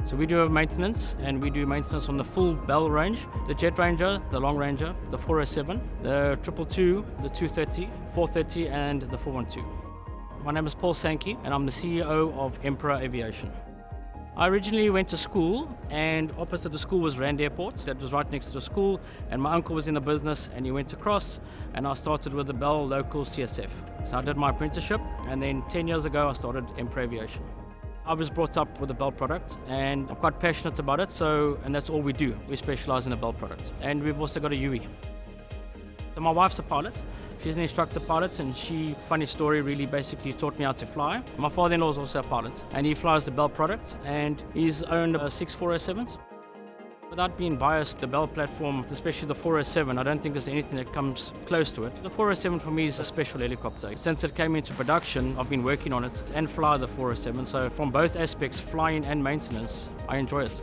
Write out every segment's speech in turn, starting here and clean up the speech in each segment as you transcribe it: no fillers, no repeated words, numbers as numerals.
So we do maintenance, and we do maintenance on the full Bell range, the Jet Ranger, the Long Ranger, the 407, the 222, the 230, 430, and the 412. My name is Paul Sankey, and I'm the CEO of Emperor Aviation. I originally went to school, and opposite the school was Rand Airport. That was right next to the school, and my uncle was in the business, and he went across, and I started with the Bell local CSF. So I did my apprenticeship, and then 10 years ago I started Emperor Aviation. I was brought up with a Bell product, and I'm quite passionate about it, and that's all we do. We specialize in a Bell product, and we've also got a UE. So my wife's a pilot. She's an instructor pilot, and funny story, really basically taught me how to fly. My father-in-law is also a pilot, and he flies the Bell product, and he's owned 6 407s. Without being biased, the Bell platform, especially the 407, I don't think there's anything that comes close to it. The 407 for me is a special helicopter. Since it came into production, I've been working on it and fly the 407, so from both aspects, flying and maintenance, I enjoy it.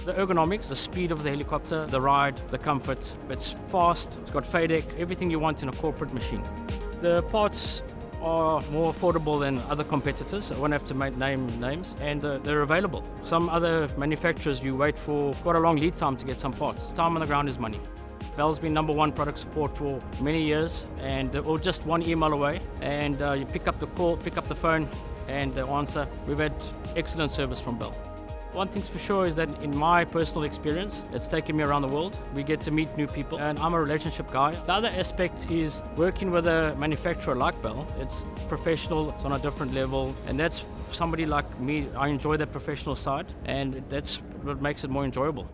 The ergonomics, the speed of the helicopter, the ride, the comfort, it's fast, it's got FADEC, everything you want in a corporate machine. The parts are more affordable than other competitors. I won't have to name names, and they're available. Some other manufacturers, you wait for quite a long lead time to get some parts. Time on the ground is money. Bell's been #1 product support for many years, and or just one email away, and you pick up the call, pick up the phone, and they answer. We've had excellent service from Bell. One thing's for sure is that in my personal experience, it's taken me around the world. We get to meet new people, and I'm a relationship guy. The other aspect is working with a manufacturer like Bell. It's professional, it's on a different level, and that's somebody like me. I enjoy that professional side, and that's what makes it more enjoyable.